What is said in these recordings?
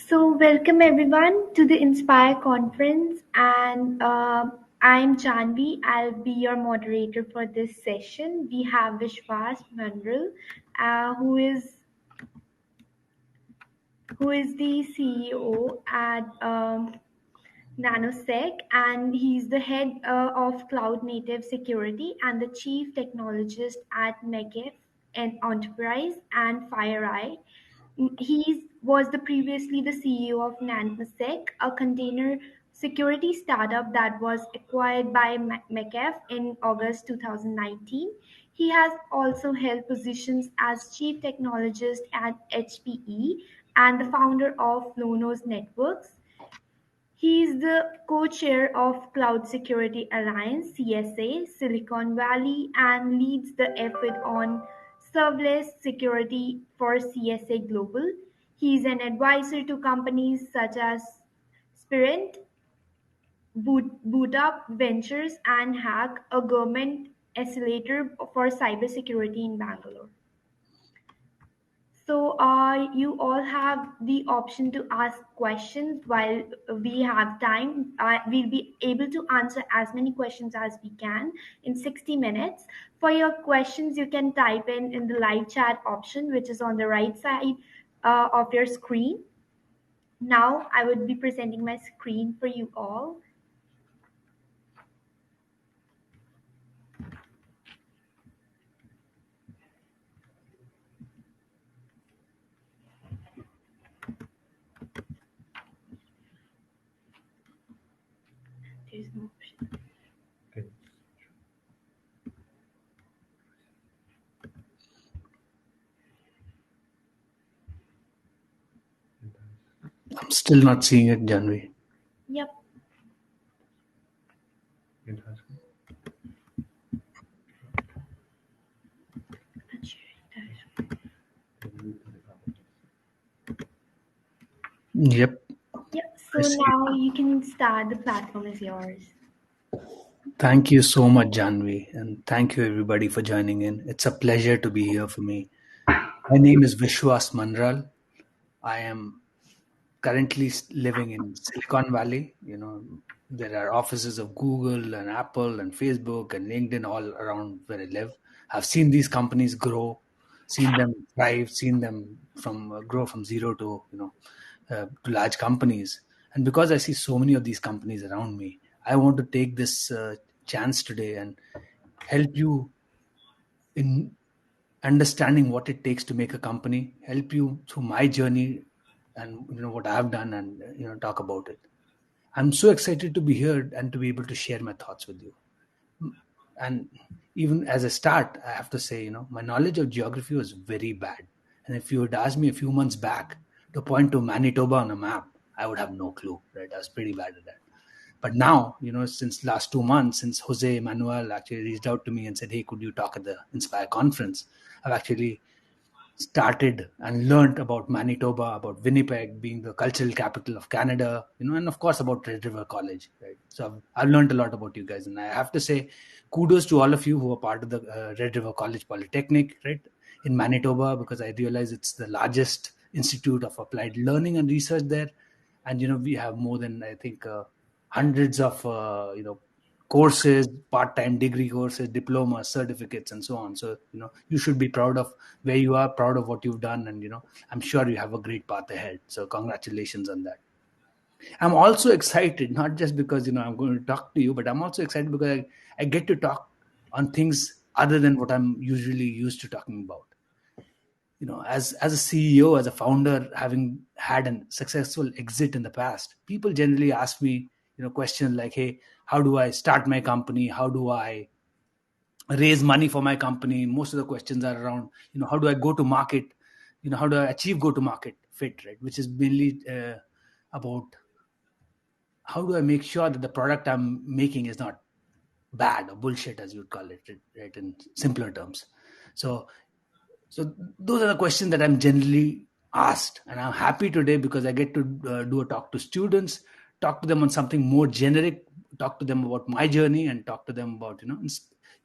So, welcome everyone to the Inspire conference, and I'm Janvi. I'll be your moderator for this session. We have Vishwas Manral, who is the CEO at Nanosec, and he's the head of cloud native security and the chief technologist at McAfee and Enterprise and FireEye. He was previously the CEO of Nanosec, a container security startup that was acquired by McAfee in August 2019. He has also held positions as chief technologist at HPE and the founder of Lonos Networks. He is the co-chair of Cloud Security Alliance (CSA) Silicon Valley and leads the effort on serverless security for CSA Global. He is an advisor to companies such as Sprint, BootUp Ventures, and Hack, a government accelerator for cybersecurity in Bangalore. So you all have the option to ask questions while we have time. We'll be able to answer as many questions as we can in 60 minutes. For your questions, you can type in the live chat option, which is on the right side of your screen. Now I would be presenting my screen for you all. There's no option. I'm still not seeing it, Janvi. Yep. Yep. Yep. So now you can start. The platform is yours. Thank you so much, Janvi, and thank you everybody for joining in. It's a pleasure to be here for me. My name is Vishwas Manral. I am currently living in Silicon Valley. There are offices of Google and Apple and Facebook and LinkedIn all around where I live. I've seen these companies grow, seen them thrive, seen them from grow from zero to to large companies. And because I see so many of these companies around me, I want to take this chance today and help you in understanding what it takes to make a company, help you through my journey and what I've done, and talk about it. I'm so excited to be here and to be able to share my thoughts with you. And even as a start, I have to say, my knowledge of geography was very bad. And if you had asked me a few months back to point to Manitoba on a map, I would have no clue, right? I was pretty bad at that. But now, since last 2 months, since Jose Manuel actually reached out to me and said, "Hey, could you talk at the Inspire conference?" I've actually started and learned about Manitoba, about Winnipeg being the cultural capital of Canada, and of course about Red River College, right? So I've learned a lot about you guys, and I have to say, kudos to all of you who are part of the Red River College Polytechnic, right, in Manitoba, because I realize it's the largest institute of applied learning and research there, and we have more than I think hundreds of courses, part-time degree courses, diplomas, certificates, and so on. So you should be proud of where you are, proud of what you've done, and I'm sure you have a great path ahead. So congratulations on that. I'm also excited, not just because I'm going to talk to you, but I'm also excited because I get to talk on things other than what I'm usually used to talking about. As a CEO, as a founder, having had a successful exit in the past, people generally ask me questions like, "Hey, how do I start my company? How do I raise money for my company?" Most of the questions are around how do I go to market, how do I achieve go to market fit, right? Which is mainly about how do I make sure that the product I'm making is not bad or bullshit, as you would call it, right, in simpler terms. So those are the questions that I'm generally asked, and I'm happy today because I get to do a talk to students, talk to them on something more generic, talk to them about my journey, and talk to them about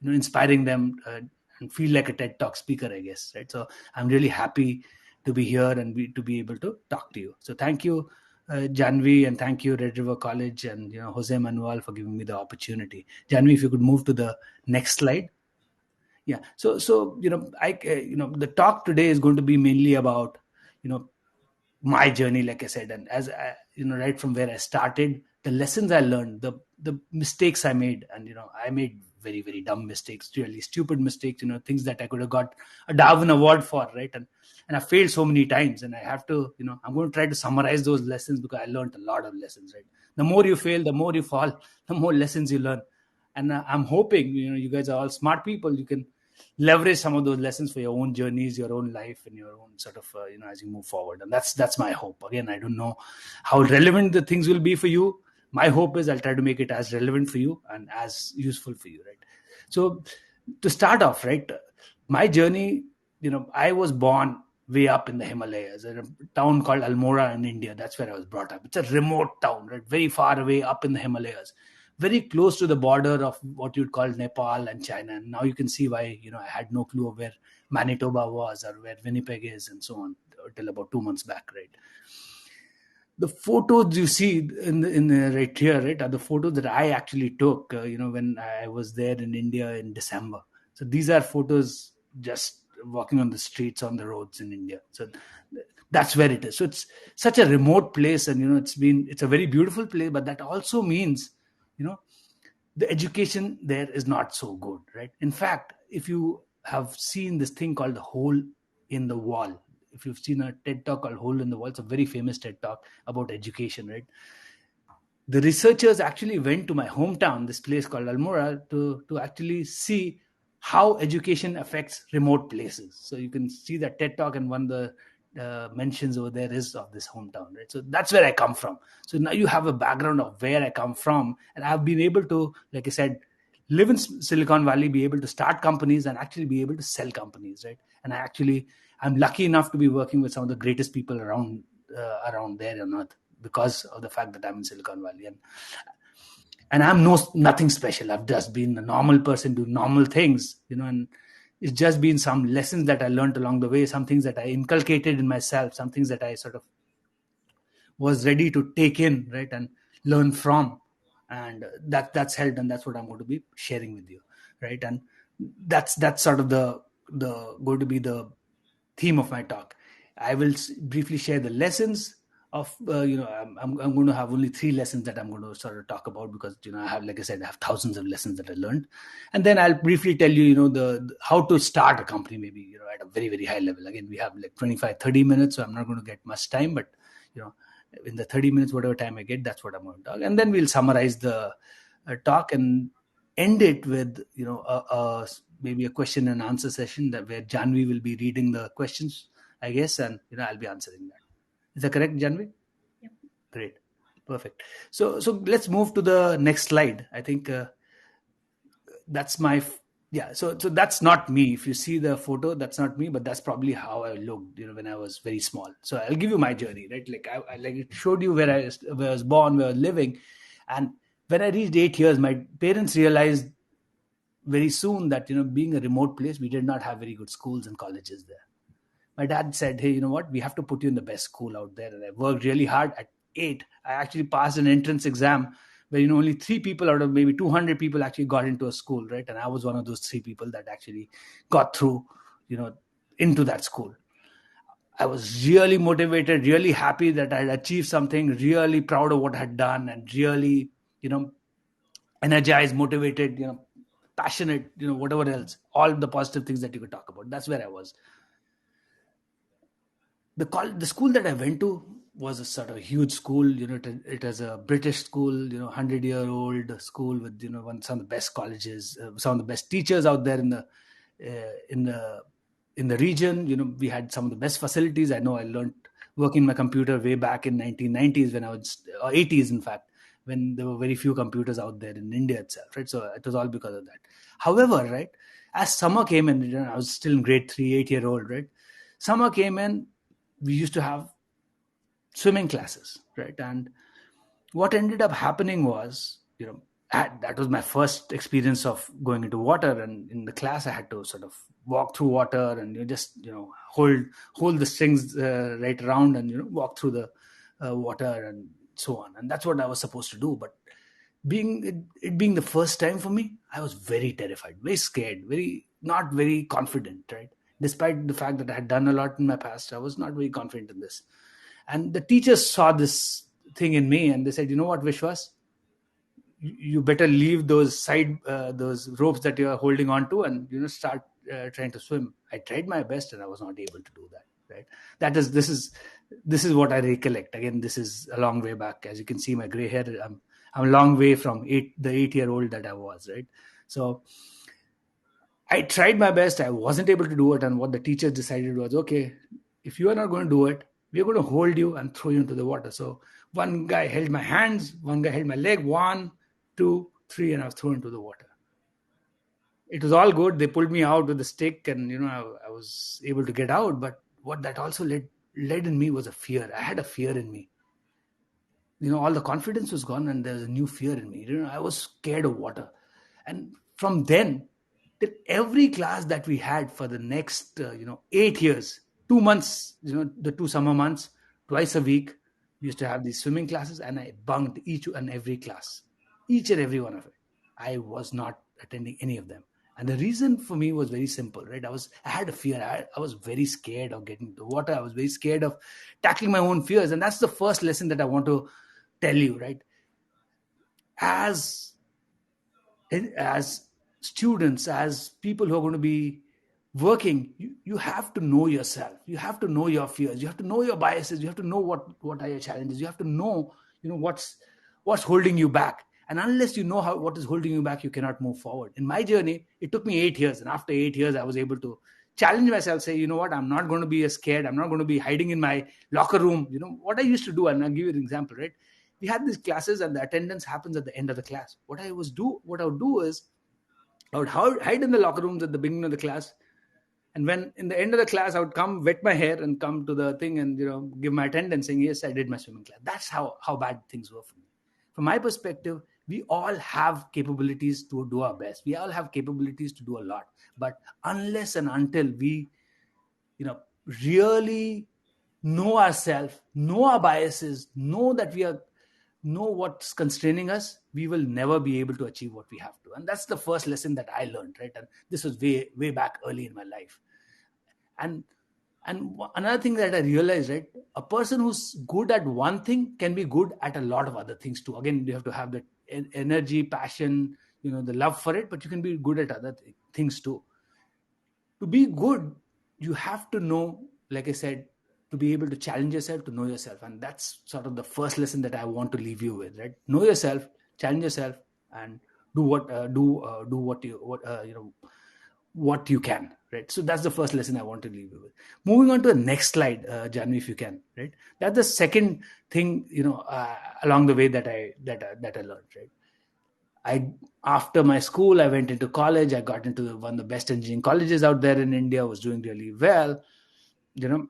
inspiring them and feel like a TED Talk speaker, I guess, right? So I'm really happy to be here and to be able to talk to you. So thank you, Janvi, and thank you, Red River College, and Jose Manuel, for giving me the opportunity. Janvi, if you could move to the next slide. Yeah. So the talk today is going to be mainly about you know my journey, like I said, and as I, right from where I started, the lessons I learned, the mistakes I made, and I made very very dumb mistakes, really stupid mistakes, things that I could have got a Darwin Award for, right? And I failed so many times, and I have to, I'm going to try to summarize those lessons because I learned a lot of lessons, right? The more you fail, the more you fall, the more lessons you learn, and I'm hoping, you guys are all smart people, you can leverage some of those lessons for your own journeys, your own life, and your own sort of as you move forward. And that's my hope. Again, I don't know how relevant the things will be for you. My hope is I'll try to make it as relevant for you and as useful for you, right? So to start off, right, my journey, I was born way up in the Himalayas, in a town called Almora in India. That's where I was brought up. It's a remote town, right, very far away up in the Himalayas, very close to the border of what you'd call Nepal and China. And now you can see why, I had no clue of where Manitoba was or where Winnipeg is and so on till about 2 months back, right? The photos you see in the right here, right, are the photos that I actually took, when I was there in India in December. So these are photos just walking on the streets, on the roads in India. So that's where it is. So it's such a remote place, and it's a very beautiful place, but that also means, you know, the education there is not so good, right? In fact, if you have seen this thing called the hole in the wall, if you've seen a TED talk called Hole in the Wall, it's a very famous TED talk about education, right? The researchers actually went to my hometown, this place called Almora, to actually see how education affects remote places. So you can see that TED talk, and one of the mentions over there is of this hometown, right? So that's where I come from. So now you have a background of where I come from, and I've been able to, like I said, live in Silicon Valley, be able to start companies and actually be able to sell companies, right? And I'm lucky enough to be working with some of the greatest people around there on earth because of the fact that I'm in Silicon Valley. And I'm nothing special. I've just been a normal person doing normal things, and it's just been some lessons that I learned along the way, some things that I inculcated in myself, some things that I sort of was ready to take in, right, and learn from. And that's helped, and that's what I'm going to be sharing with you, right? And that's sort of the going to be the theme of my talk. I will briefly share the lessons of, I'm going to have only 3 lessons that I'm going to sort of talk about because, I have, like I said, I have thousands of lessons that I learned. And then I'll briefly tell you, the how to start a company, maybe, at a very, very high level. Again, we have like 25, 30 minutes, so I'm not going to get much time, but, in the 30 minutes, whatever time I get, that's what I'm going to talk. And then we'll summarize the talk and end it with, maybe a question and answer session where Janvi will be reading the questions, I guess, and I'll be answering that. Is that correct, Janvi? Yep. Great, perfect. So let's move to the next slide. I think that's my yeah. So that's not me. If you see the photo, that's not me, but that's probably how I looked, when I was very small. So I'll give you my journey, right? Like I like it showed you where I was born, where I was living, and when I reached 8 years, my parents realized very soon that being a remote place, we did not have very good schools and colleges there. My dad said, hey, you know what, we have to put you in the best school out there. And I worked really hard. At 8, I actually passed an entrance exam where only 3 people out of maybe 200 people actually got into a school, right? And I was one of those 3 people that actually got through, into that school. I was really motivated, really happy that I had achieved something, really proud of what I had done, and really, energized, motivated, passionate, whatever else, all the positive things that you could talk about. That's where I was. The school that I went to was a sort of huge school. It is a British school, 100-year-old school with some of the best colleges, some of the best teachers out there in the region. We had some of the best facilities. I know I learned working my computer way back in 1990s when I was, or 80s in fact, when there were very few computers out there in India itself, right? So it was all because of that. However, right, as summer came in, I was still in grade 3, 8-year-old, right? Summer came in, we used to have swimming classes, right? And what ended up happening was, that was my first experience of going into water, and in the class I had to sort of walk through water, and you just hold the strings right around, and walk through the water and so on. And that's what I was supposed to do. But it being the first time for me, I was very terrified, very scared, very not very confident, right? Despite the fact that I had done a lot in my past, I was not very confident in this. And the teachers saw this thing in me, and they said, "You know what, Vishwas, you better leave those ropes that you are holding on to, and start trying to swim." I tried my best, and I was not able to do that, right? This is what I recollect. Again, this is a long way back. As you can see, my gray hair, I'm a long way from the 8-year old that I was, right? So I tried my best. I wasn't able to do it. And what the teachers decided was, okay, if you are not going to do it, we're going to hold you and throw you into the water. So one guy held my hands, one guy held my leg, 1, 2, 3, and I was thrown into the water. It was all good. They pulled me out with a stick, and I was able to get out. But what that also led in me was a fear. I had a fear in me. All the confidence was gone, and there was a new fear in me. I was scared of water. And from then, till every class that we had for the next 8 years, 2 months, the 2 summer months, twice a week, we used to have these swimming classes, and I bunked each and every class, each and every one of it. I was not attending any of them. And the reason for me was very simple, right? I had a fear. I was very scared of getting into water. I was very scared of tackling my own fears. And that's the first lesson that I want to tell you, right? As students, as people who are going to be working, you have to know yourself. You have to know your fears. You have to know your biases. You have to know what are your challenges. You have to know what's holding you back. And unless you know what is holding you back, you cannot move forward. In my journey, it took me 8 years, and after 8 years, I was able to challenge myself, say, you know what, I'm not going to be as scared. I'm not going to be hiding in my locker room. What I used to do, and I'll give you an example, right? We had these classes, and the attendance happens at the end of the class. What I would do is I would hide in the locker rooms at the beginning of the class. And when in the end of the class, I would come, wet my hair, and come to the thing and give my attendance, saying, yes, I did my swimming class. That's how bad things were for me. From my perspective, we all have capabilities to do our best. We all have capabilities to do a lot. But unless and until we really know ourselves, know our biases, know what's constraining us, we will never be able to achieve what we have to. And that's the first lesson that I learned, right? And this was way back early in my life. And another thing that I realized, right, a person who's good at one thing can be good at a lot of other things too. Again, you have to have the energy, passion, the love for it, but you can be good at other things too. To be good, you have to know, like I said, to be able to challenge yourself, to know yourself. And that's sort of the first lesson that I want to leave you with, right? Know yourself, challenge yourself, and do what you can, right? So that's the first lesson I want to leave you with. Moving on to the next slide, Janvi, if you can, right? That's the second thing, along the way that I learned, right? After my school, I went into college. I got into one of the best engineering colleges out there in India. Was doing really well, you know,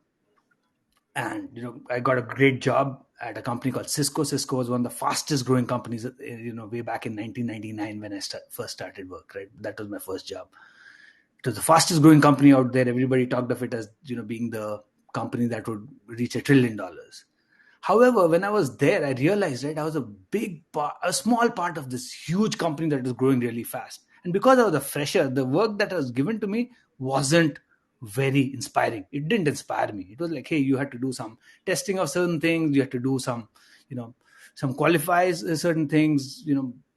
and I got a great job at a company called Cisco. Cisco was one of the fastest growing companies, way back in 1999 when I first started work. Right, that was my first job. It was the fastest growing company out there. Everybody talked of it as being the company that would reach $1 trillion. However, when I was there, I realized, right, I was a small part of this huge company that was growing really fast. And because I was a fresher, the work that was given to me wasn't very inspiring. It didn't inspire me. It was like, hey, you had to do some testing of certain things. You had to do some qualifies certain things,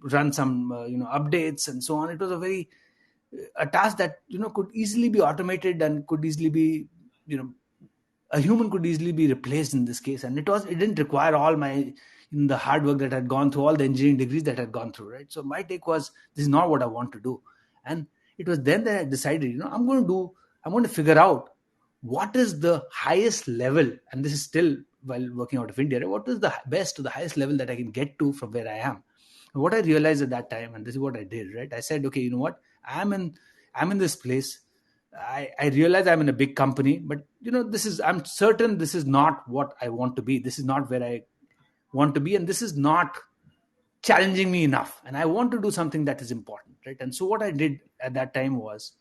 run some, updates and so on. It was a task that, could easily be automated and could easily be, a human could easily be replaced in this case. And it didn't require all my the hard work that I'd gone through, all the engineering degrees that I'd gone through, right? So my take was, this is not what I want to do. And it was then that I decided, I'm going to figure out what is the highest level, and this is still while working out of India, right? What is the best to the highest level that I can get to from where I am. And what I realized at that time, and this is what I did, right? I said, okay, you know what, I'm in this place. I realize I'm in a big company, but I'm certain this is not what I want to be. This is not where I want to be, and this is not challenging me enough, and I want to do something that is important, right? And so what I did at that time was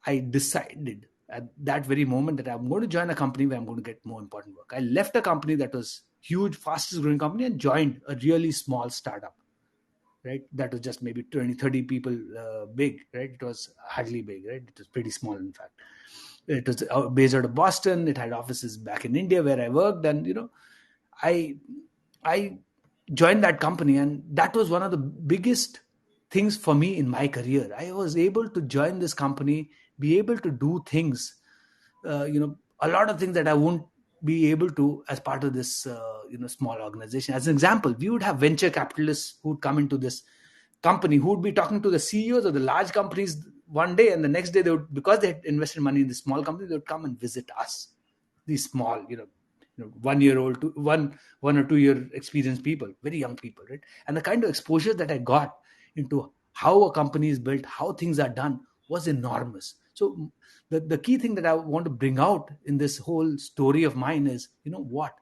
I decided at that very moment that I'm going to join a company where I'm going to get more important work. I left a company that was huge, fastest growing company, and joined a really small startup, right? That was just maybe 20, 30 people big, right? It was hardly big, right? It was pretty small, in fact. It was based out of Boston. It had offices back in India where I worked, and I I joined that company, and that was one of the biggest things for me in my career. I was able to join this company, be able to do things, a lot of things that I won't be able to as part of this, small organization. As an example, we would have venture capitalists who would come into this company, who would be talking to the CEOs of the large companies one day, and the next day they would, because they had invested money in the small company, they would come and visit us, these small, 1 year old to 1 or 2 year experienced people, very young people, right? And the kind of exposure that I got into how a company is built, how things are done, was enormous. So the key thing that I want to bring out in this whole story of mine is, what,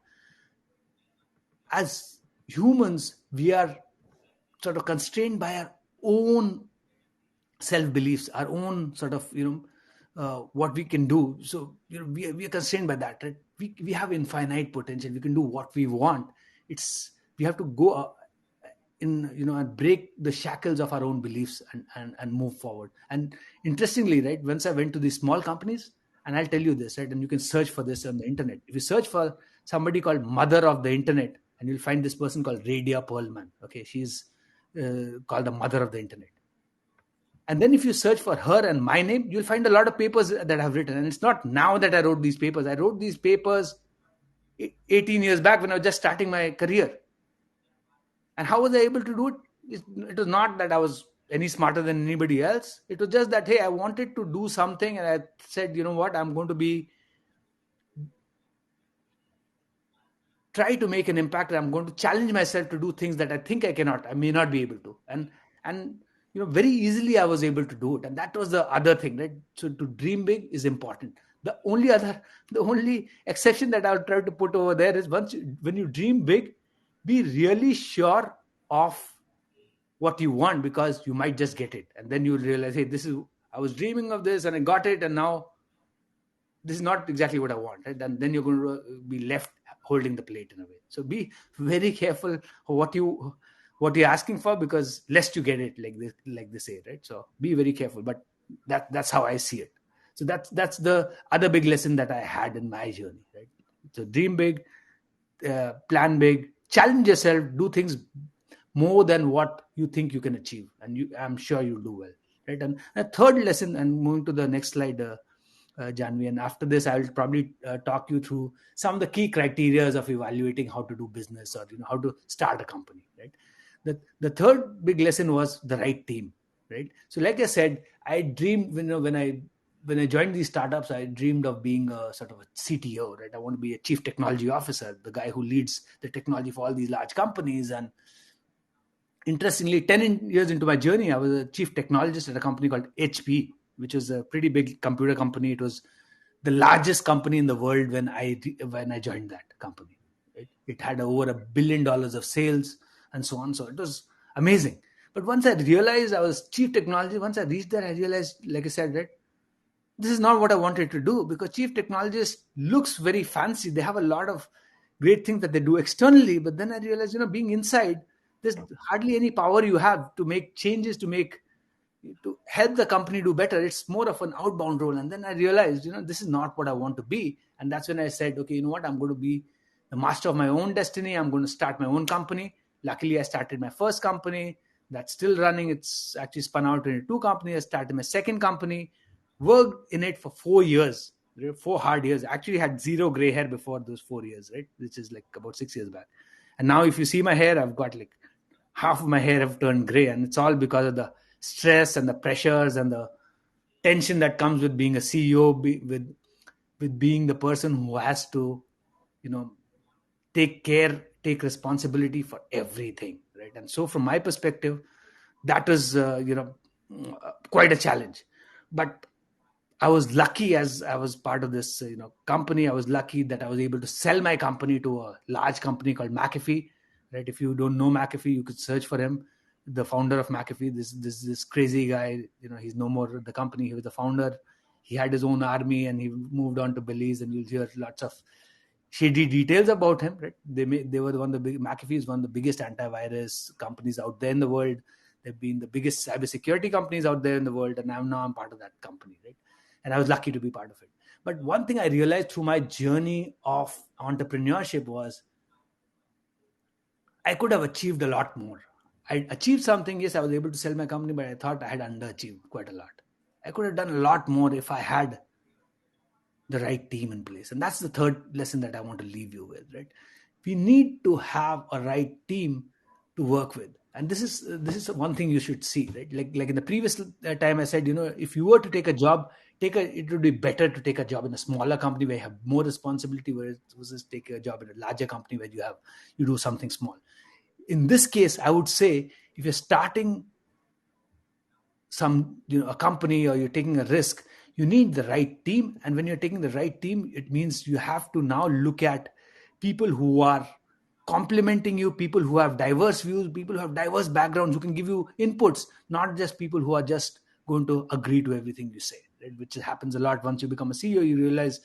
as humans, we are sort of constrained by our own self beliefs, our own sort of, what we can do. So we are constrained by that, right? We have infinite potential. We can do what we want. It's We have to go and break the shackles of our own beliefs, and move forward. And interestingly, right, once I went to these small companies, and I'll tell you this, right, and you can search for this on the internet. If you search for somebody called mother of the internet, and you'll find this person called Radia Perlman. Okay, she's called the mother of the internet. And then if you search for her and my name, you'll find a lot of papers that I've written. And it's not now that I wrote these papers. I wrote these papers 18 years back when I was just starting my career. And how was I able to do it? It was not that I was any smarter than anybody else. It was just that, hey, I wanted to do something. And I said, you know what, I'm going to try to make an impact. I'm going to challenge myself to do things that I think I may not be able to. And very easily I was able to do it. And that was the other thing, right? So to dream big is important. The only exception that I'll try to put over there is, when you dream big, be really sure of what you want, because you might just get it. And then you'll realize, hey, I was dreaming of this and I got it. And now this is not exactly what I want, right? And then you're going to be left holding the plate in a way. So be very careful of what you're asking for, because lest you get it, like they say, right? So be very careful. But that's how I see it. So that's the other big lesson that I had in my journey, right? So dream big, plan big, challenge yourself, do things more than what you think you can achieve, and I'm sure you'll do well, right? And a third lesson, and moving to the next slide, Janvi, and after this I'll probably talk you through some of the key criterias of evaluating how to do business, or how to start a company, right? The third big lesson was the right team, right? So like I said, I dreamed, when I joined these startups, I dreamed of being a sort of a CTO, right? I want to be a chief technology officer, the guy who leads the technology for all these large companies. And interestingly, 10 years into my journey, I was a chief technologist at a company called HP, which was a pretty big computer company. It was the largest company in the world when I joined that company. Right? It had over $1 billion of sales and so on. So it was amazing. But once I realized I was chief technology, once I reached there, I realized, like I said, right, this is not what I wanted to do, because chief technologist looks very fancy. They have a lot of great things that they do externally. But then I realized, being inside, there's hardly any power you have to make changes, to help the company do better. It's more of an outbound role. And then I realized, this is not what I want to be. And that's when I said, okay, you know what, I'm going to be the master of my own destiny. I'm going to start my own company. Luckily, I started my first company that's still running. It's actually spun out into two companies. I started my second company, worked in it for 4 years, 4 hard years. Actually had zero gray hair before those 4 years, right? Which is like about 6 years back. And now if you see my hair, I've got like half of my hair have turned gray, and it's all because of the stress and the pressures and the tension that comes with being a CEO, with being the person who has to, you know, take responsibility for everything, right? And so, from my perspective, that is, quite a challenge. But I was lucky, as I was part of this, company. I was lucky that I was able to sell my company to a large company called McAfee, right? If you don't know McAfee, you could search for him. The founder of McAfee, this crazy guy, he's no more at the company. He was the founder. He had his own army and he moved on to Belize, and you'll hear lots of shady details about him, right? They were one of the big McAfee is one of the biggest antivirus companies out there in the world. They've been the biggest cybersecurity companies out there in the world, and I'm part of that company, right? And I was lucky to be part of it. But one thing I realized through my journey of entrepreneurship was I could have achieved a lot more. I achieved something, yes, I was able to sell my company, but I thought I had underachieved quite a lot. I could have done a lot more if I had the right team in place. And that's the third lesson that I want to leave you with, right? We need to have a right team to work with. And this is one thing you should see, right? Like in the previous time I said, if you were to take a job, it would be better to take a job in a smaller company where you have more responsibility, versus take a job in a larger company where you do something small. In this case, I would say, if you're starting a company, or you're taking a risk, you need the right team. And when you're taking the right team, it means you have to now look at people who are complementing you, people who have diverse views, people who have diverse backgrounds, who can give you inputs, not just people who are just going to agree to everything you say, right? Which happens a lot. Once you become a CEO, you realize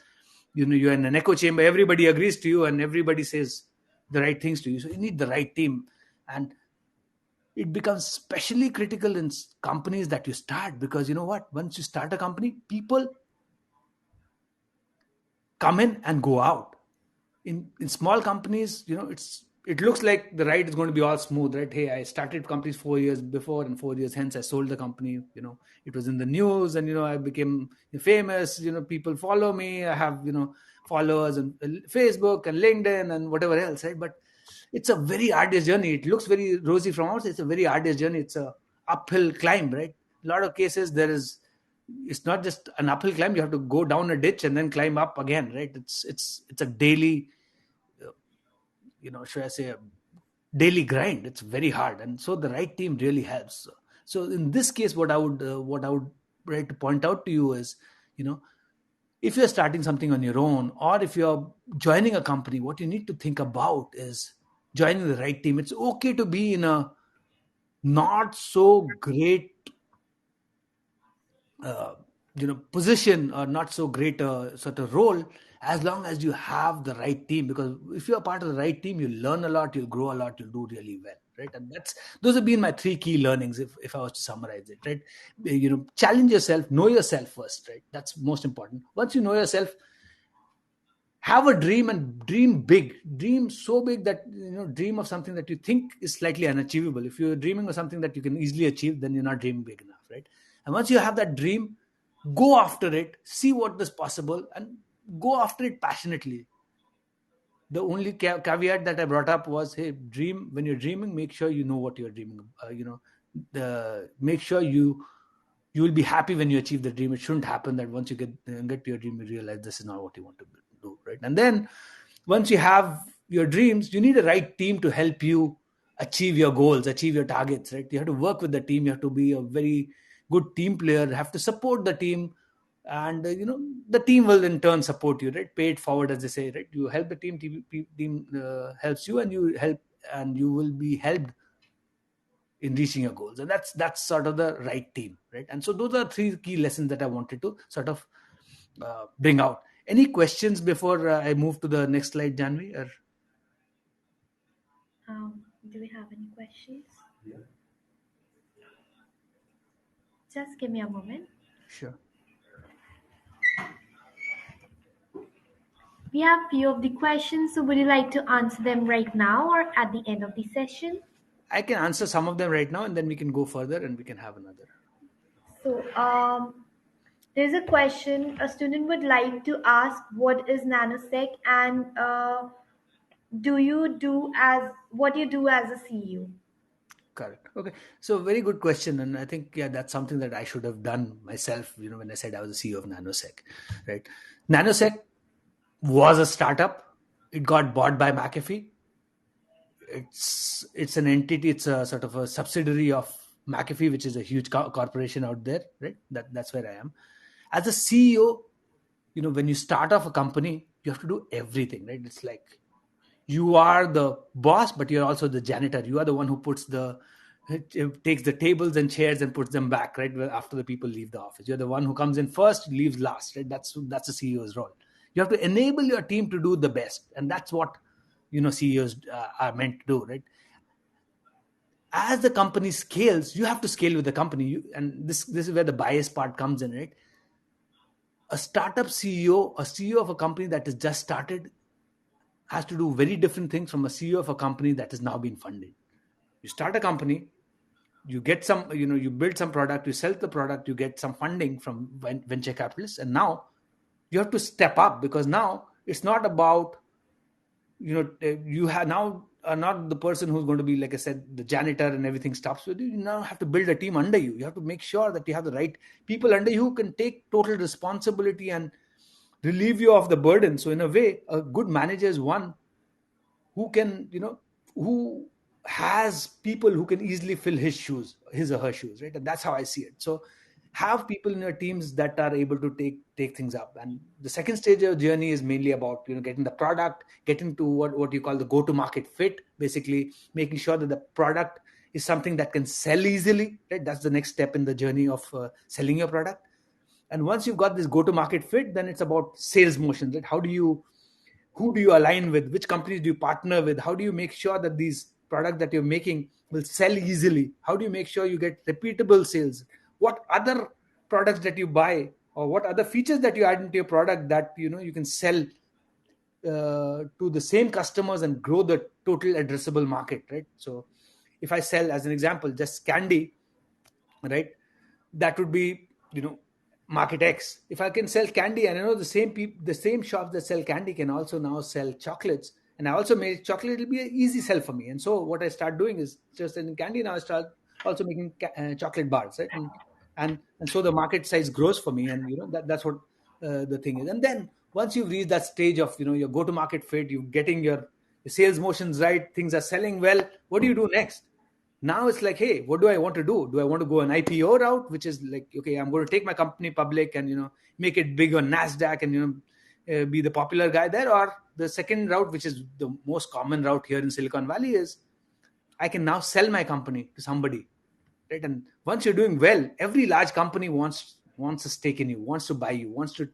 you're in an echo chamber. Everybody agrees to you and everybody says the right things to you. So you need the right team. And it becomes especially critical in companies that you start, because you know what, once you start a company, people come in and go out. In small companies, it looks like the ride is going to be all smooth, right? Hey, I started companies 4 years before, and 4 years hence I sold the company. It was in the news, and I became famous. People follow me. I have followers on Facebook and LinkedIn and whatever else, right? But it's a very arduous journey. It looks very rosy from outside. It's a very arduous journey. It's a uphill climb, right? A lot of cases it's not just an uphill climb. You have to go down a ditch and then climb up again, right? It's a daily, should I say, a daily grind. It's very hard, and so the right team really helps. So in this case, what I would like to point out to you is, you know if you're starting something on your own, or if you're joining a company, what you need to think about is joining the right team. It's okay to be in a not so great position, or not so great sort of role, as long as you have the right team. Because if you're part of the right team, you'll learn a lot, you'll grow a lot, you'll do really well, right? And those have been my three key learnings, if I was to summarize it, right? Challenge yourself, know yourself first, right? That's most important. Once you know yourself, have a dream, and dream big. Dream so big that dream of something that you think is slightly unachievable. If you're dreaming of something that you can easily achieve, then you're not dreaming big enough, right? And once you have that dream, go after it, see what is possible, and go after it passionately. The only caveat that I brought up was, hey, dream. When you're dreaming, make sure you know what you're dreaming. Make sure you will be happy when you achieve the dream. It shouldn't happen that once you get to your dream, you realize this is not what you want to do, right? And then once you have your dreams, you need a right team to help you achieve your goals, achieve your targets, right? You have to work with the team. You have to be a very good team player. You have to support the team, and the team will in turn support you, right? Pay it forward, as they say, right? You help the team helps you, and you will be helped in reaching your goals. And that's sort of the right team, right? And so those are three key lessons that I wanted to sort of bring out. Any questions before I move to the next slide, Janvi? Or Do we have any questions? Just give me a moment. sure. We have few of the questions, so would you like to answer them right now or at the end of the session? I can answer some of them right now, and then we can go further and we can have another. So, there's a question a student would like to ask: what is nanosec, and do you do as what you do as a CEO? Correct. Okay. So very good question. And I think, yeah, that's something that I should have done myself, when I said I was the CEO of Nanosec, right? Nanosec was a startup. It got bought by McAfee. It's an entity. It's a sort of a subsidiary of McAfee, which is a huge corporation out there, right? That's where I am. As a CEO, when you start off a company, you have to do everything, right? It's like You are the boss, but you're also the janitor. You are the one who takes the tables and chairs and puts them back right after the people leave the office. You're the one who comes in first, leaves last, right? That's the CEO's role. You have to enable your team to do the best, and that's what CEOs are meant to do, right? As the company scales, you have to scale with the company. And this is where the bias part comes in, right? A startup CEO, a CEO of a company that has just started, has to do very different things from a CEO of a company that has now been funded. You start a company, you get some, you build some product, you sell the product, you get some funding from venture capitalists, and now you have to step up, because now it's not about, you have now are not the person who's going to be, like I said, the janitor and everything stops with you. You now have to build a team under you. You have to make sure that you have the right people under you who can take total responsibility and relieve you of the burden. So in a way, a good manager is one who can, who has people who can easily fill his or her shoes, right? And that's how I see it. So have people in your teams that are able to take things up. And the second stage of journey is mainly about, getting the product, getting to what you call the go to market fit, basically making sure that the product is something that can sell easily, right? That's the next step in the journey of selling your product. And once you've got this go to market fit, then it's about sales motion, right? Who do you align with, which companies do you partner with, how do you make sure that these products that you're making will sell easily, how do you make sure you get repeatable sales, what other products that you buy, or what other features that you add into your product that you can sell to the same customers and grow the total addressable market, right? So if I sell, as an example, just candy, right, that would be, market X. If I can sell candy, and I know the same shops that sell candy can also now sell chocolates, and I also made chocolate, it'll be an easy sell for me. And so what I start doing is just in candy, now I start also making chocolate bars, right? And so the market size grows for me, and that's what the thing is. And then once you've reached that stage of your go to market fit, you getting your sales motions right, things are selling well, what do you do next? Now it's like, hey, what do I want to do? Do I want to go an IPO route, which is like, okay, I'm going to take my company public and make it big on Nasdaq and be the popular guy there? Or the second route, which is the most common route here in Silicon Valley, is I can now sell my company to somebody, right? And once you're doing well, every large company wants a stake in you, wants to buy you, wants to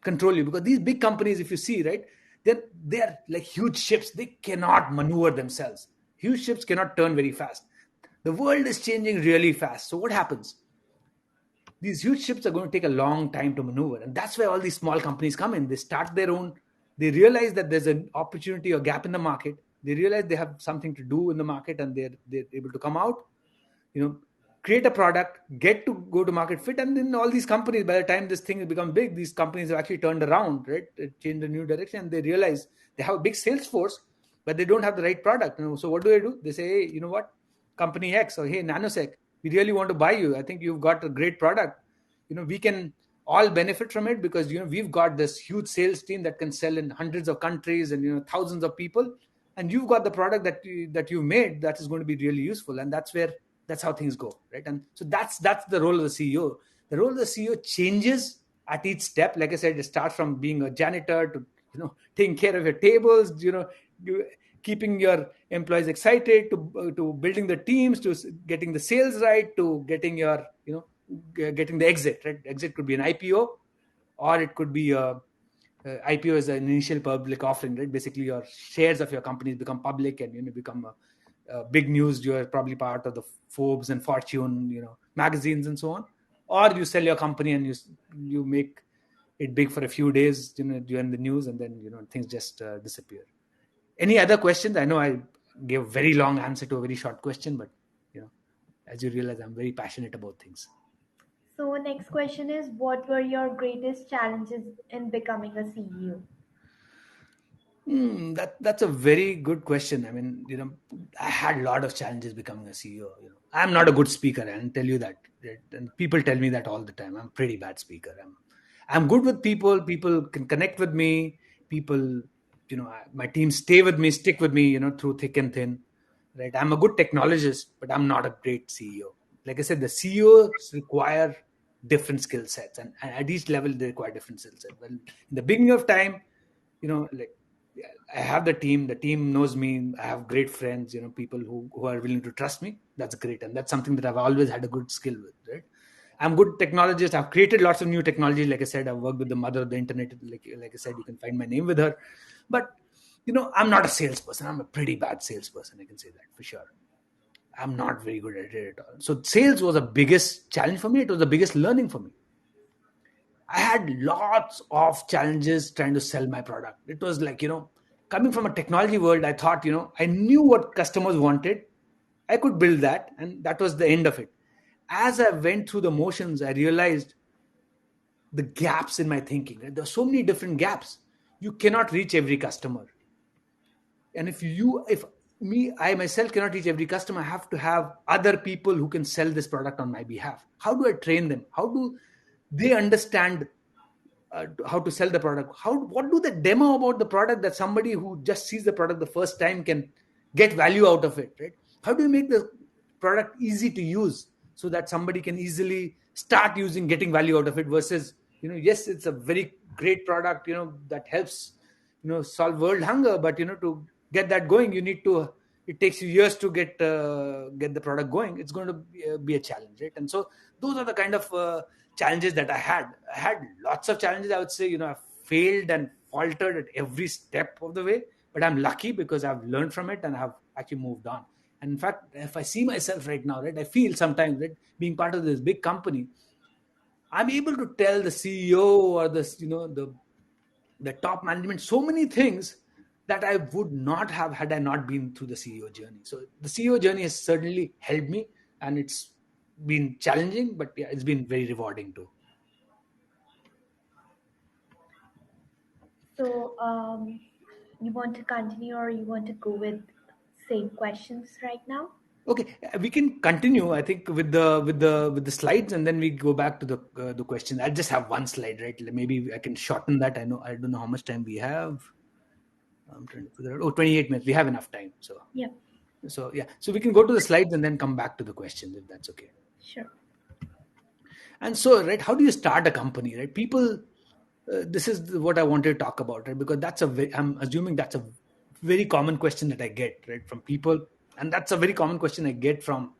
control you, because these big companies, if you see, right, they're like huge ships. They cannot maneuver themselves. Huge ships cannot turn very fast. The world is changing really fast. So what happens? These huge ships are going to take a long time to maneuver, and that's where all these small companies come in. They start their own. They realize that there's an opportunity or gap in the market. They realize they have something to do in the market, and they're able to come out, create a product, get to go to market fit. And then all these companies, by the time this thing has become big, these companies have actually turned around, right? It changed a new direction, and they realize they have a big sales force, but they don't have the right product. So what do? They say, hey, you know what, company X, or hey, Nanosec, we really want to buy you. I think you've got a great product. We can all benefit from it, because we've got this huge sales team that can sell in hundreds of countries and thousands of people, and you've got the product that you made that is going to be really useful. And that's how things go, right? And so that's the role of the CEO. The role of the CEO changes at each step. Like I said, it starts from being a janitor to taking care of your tables, keeping your employees excited, to building the teams, to getting the sales right, to getting your getting the exit, right? Exit could be an IPO, or it could be IPO is an initial public offering, right? Basically, your shares of your companies become public, and become big news. You're probably part of the Forbes and Fortune, magazines and so on. Or you sell your company and you make it big for a few days, during the news, and then things just disappear. Any other questions? I know I gave a very long answer to a very short question, but as you realize, I'm very passionate about things. So, next question is, what were your greatest challenges in becoming a CEO? That's a very good question. I mean, I had a lot of challenges becoming a CEO. I'm not a good speaker, I can tell you that. Right? And people tell me that all the time. I'm a pretty bad speaker. I'm good with people. People can connect with me. People, my team stick with me, through thick and thin. Right? I'm a good technologist, but I'm not a great CEO. Like I said, the CEOs require different skill sets, and at each level they require different skill sets. Well, in the beginning of time, like I have the team. The team knows me. I have great friends. People who are willing to trust me. That's great, and that's something that I've always had a good skill with. Right. I'm good technologist. I've created lots of new technology. Like I said, I've worked with the mother of the internet. Like I said, you can find my name with her. But I'm not a salesperson. I'm a pretty bad salesperson. I can say that for sure. I'm not very good at it at all. So sales was the biggest challenge for me. It was the biggest learning for me. I had lots of challenges trying to sell my product. It was like, coming from a technology world, I thought, I knew what customers wanted. I could build that, and that was the end of it. As I went through the motions, I realized the gaps in my thinking. Right? There are so many different gaps. You cannot reach every customer. And if me, I myself cannot reach every customer, I have to have other people who can sell this product on my behalf. How do I train them? How do they understand how to sell the product? What do they demo about the product that somebody who just sees the product the first time can get value out of it? Right? How do you make the product easy to use so that somebody can easily start using, getting value out of it? Versus, yes, it's a very great product, that helps, solve world hunger, but to get that going, you need to it takes you years to get the product going. It's going to be a challenge, right? And so those are the kind of challenges that I had lots of challenges. I would say, I failed and faltered at every step of the way, but I'm lucky because I've learned from it and I've actually moved on. And in fact, if I see myself right now, right, I feel sometimes that being part of this big company, I'm able to tell the CEO or the top management so many things that I would not have had I not been through the CEO journey. So the CEO journey has certainly helped me, and it's been challenging, but yeah, it's been very rewarding too. So, you want to continue or you want to go with same questions right now? Okay, we can continue. I think with the slides, and then we go back to the question. I just have one slide, right? Maybe I can shorten that. I don't know how much time we have. I'm trying to figure out. Oh, 28 minutes. We have enough time. So Yeah, so yeah. So we can go to the slides and then come back to the questions if that's okay. sure. And so, right, how do you start a company, right? People, this is what I wanted to talk about, right? Because I'm assuming that's a very common question that I get, right, from people, and that's a very common question I get from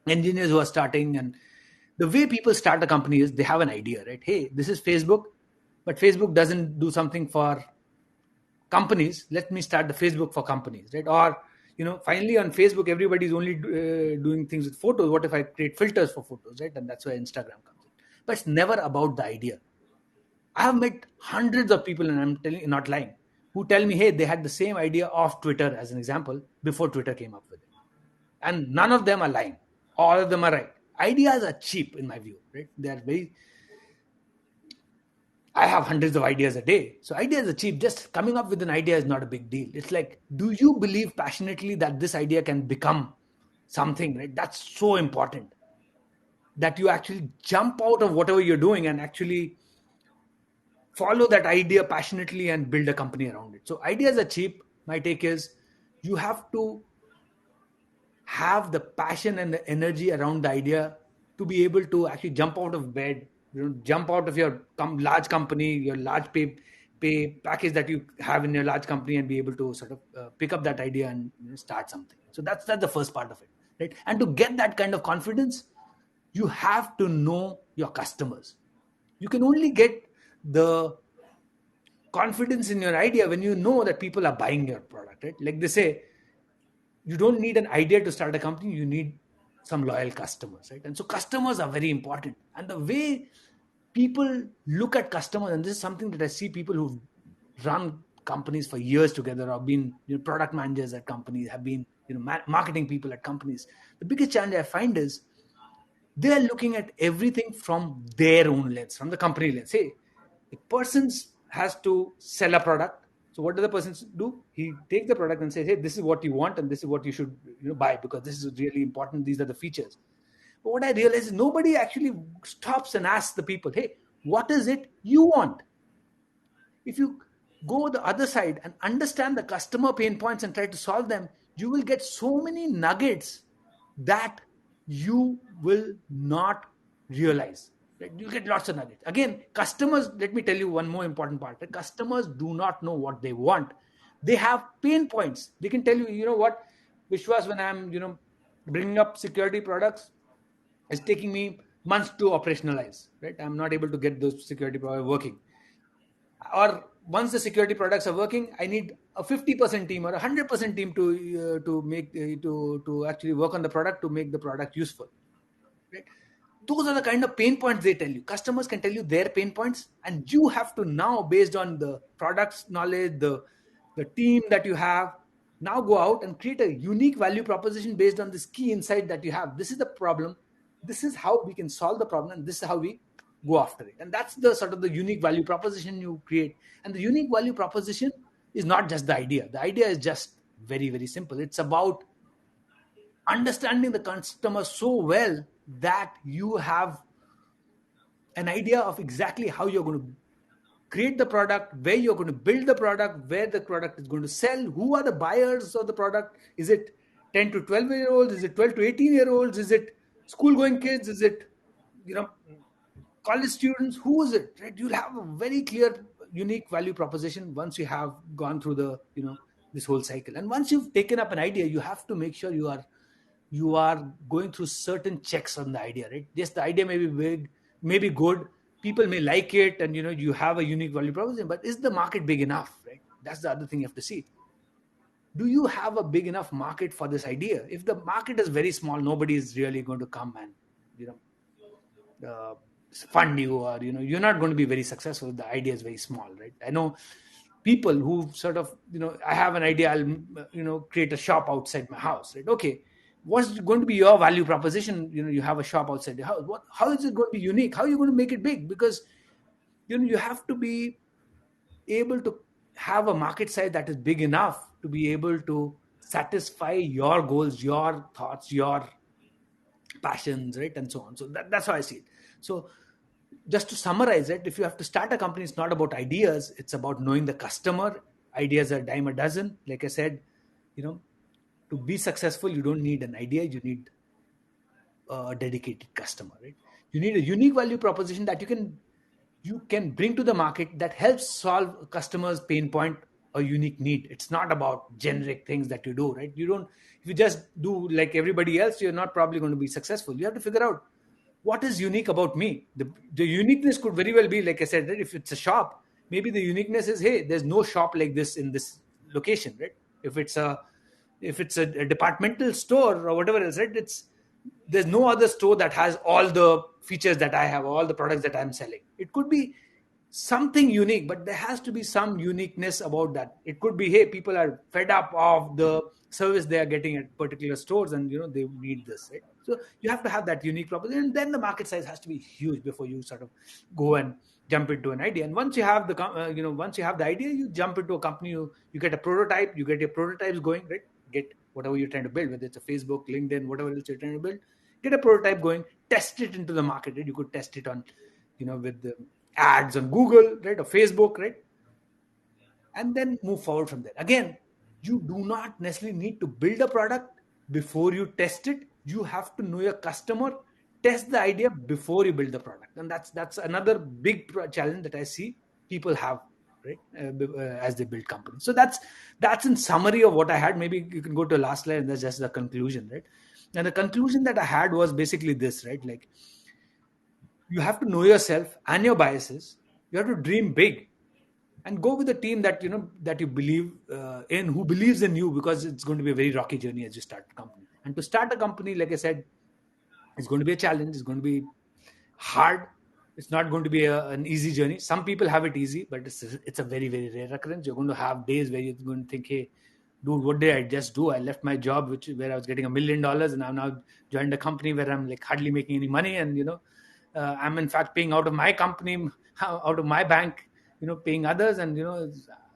engineers who are starting. And the way people start a company is they have an idea, right? Hey, this is Facebook, but Facebook doesn't do something for companies. Let me start the Facebook for companies, right? Or finally on Facebook everybody's only doing things with photos. What if I create filters for photos, right? And that's where Instagram comes in. But it's never about the idea. I have met hundreds of people, and I'm telling, not lying, who tell me, hey, they had the same idea of Twitter, as an example, before Twitter came up with it. And none of them are lying. All of them are right. Ideas are cheap in my view, right? They are very I have hundreds of ideas a day. So ideas are cheap. Just coming up with an idea is not a big deal. It's like, do you believe passionately that this idea can become something, right? That's so important, that you actually jump out of whatever you're doing and actually follow that idea passionately and build a company around it. So ideas are cheap. My take is you have to have the passion and the energy around the idea to be able to actually jump out of bed, jump out of your large company, your large pay package that you have in your large company, and be able to sort of pick up that idea and start something. So that's the first part of it, right? And to get that kind of confidence, you have to know your customers. You can only get the confidence in your idea when you know that people are buying your product, right? Like they say, you don't need an idea to start a company, you need some loyal customers, right? And so customers are very important. And the way people look at customers, and this is something that I see people who've run companies for years together, or been product managers at companies, have been marketing people at companies. The biggest challenge I find is they're looking at everything from their own lens, from the company lens. Hey, a person has to sell a product. So what does the person do? He takes the product and says, hey, this is what you want and this is what you should buy, because this is really important. These are the features. But what I realize is nobody actually stops and asks the people, hey, what is it you want? If you go the other side and understand the customer pain points and try to solve them, you will get so many nuggets that you will not realize. Right? You'll get lots of nuggets. Again, customers, let me tell you one more important part. The customers do not know what they want. They have pain points. They can tell you, you know what, Vishwas, when I'm, bringing up security products, it's taking me months to operationalize, right? I'm not able to get those security products working. Or once the security products are working, I need a 50% team or a 100% team to make to actually work on the product to make the product useful, right? Those are the kind of pain points they tell you. Customers can tell you their pain points, and you have to now, based on the product's knowledge, the team that you have, now go out and create a unique value proposition based on this key insight that you have. This is the problem. This is how we can solve the problem, and this is how we go after it. And that's the sort of the unique value proposition you create. And the unique value proposition is not just the idea. The idea is just very, very simple. It's about understanding the customer so well that you have an idea of exactly how you're going to create the product, where you're going to build the product, where the product is going to sell, who are the buyers of the product. Is it 10 to 12-year-olds? Is it 12 to 18-year-olds? Is it school going kids? Is it, you know, college students? Who is it? Right? You'll have a very clear, unique value proposition once you have gone through the, this whole cycle. And once you've taken up an idea, you have to make sure you are going through certain checks on the idea, right? Yes, the idea may be big, may be good, people may like it, and you have a unique value proposition, but is the market big enough, right? That's the other thing you have to see. Do you have a big enough market for this idea? If the market is very small, nobody is really going to come and you fund you, or you're not going to be very successful if the idea is very small, right? I know people who sort of, I have an idea, I'll create a shop outside my house, right? Okay, what's going to be your value proposition? You have a shop outside your house. How is it going to be unique? How are you going to make it big? Because you have to be able to have a market size that is big enough to be able to satisfy your goals, your thoughts, your passions, right? And so on. So that's how I see it. So just to summarize it, if you have to start a company, it's not about ideas, it's about knowing the customer. Ideas are a dime a dozen. Like I said, you know to be successful, you don't need an idea, you need a dedicated customer, right? You need a unique value proposition that you can bring to the market that helps solve a customer's pain point or unique need. It's not about generic things that you do, right? You don't If you just do like everybody else, you're not probably going to be successful. You have to figure out what is unique about me. The uniqueness could very well be, like I said, right? If it's a shop, maybe the uniqueness is, hey, there's no shop like this in this location, right? If it's a departmental store or whatever else, right? There's no other store that has all the features that I have, all the products that I'm selling. It could be something unique, but there has to be some uniqueness about that. It could be, hey, people are fed up of the service they are getting at particular stores, and they need this, right? So you have to have that unique proposition, and then the market size has to be huge before you sort of go and jump into an idea. And once you have once you have the idea, you jump into a company, you get a prototype, you get your prototypes going, right? Get whatever you're trying to build, whether it's a Facebook, LinkedIn, whatever else you're trying to build, get a prototype going, test it into the market, right? You could test it on with the ads on Google, right, or Facebook, right? And then move forward from there. Again, you do not necessarily need to build a product before you test it. You have to know your customer, test the idea before you build the product. And that's another big challenge that I see people have, right, as they build companies. So that's in summary of what I had. Maybe you can go to the last slide, and that's just the conclusion, right? And the conclusion that I had was basically this, right? Like, you have to know yourself and your biases. You have to dream big and go with a team that you believe in, who believes in you, because it's going to be a very rocky journey as you start a company. And to start a company, like I said, it's going to be a challenge. It's going to be hard. It's not going to be an easy journey. Some people have it easy, but it's a very, very rare occurrence. You're going to have days where you're going to think, hey, dude, what did I just do? I left my job, where I was getting $1 million, and I've now joined a company where I'm like hardly making any money, and I'm in fact paying out of my company, out of my bank, paying others, and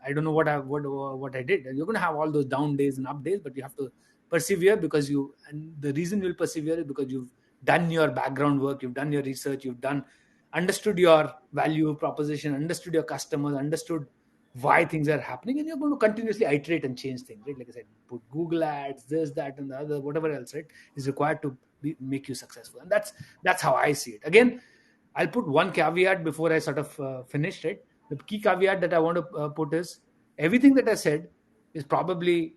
I don't know what I did. You're going to have all those down days and up days, but you have to persevere, and the reason you'll persevere is because you've done your background work, you've done your research, understood your value proposition, understood your customers, understood why things are happening, and you're going to continuously iterate and change things, right? Like I said, put Google ads, this, that, and the other, whatever else, right, is required to make you successful. And that's how I see it. Again, I'll put one caveat before I sort of finish, right? The key caveat that I want to put is, everything that I said is probably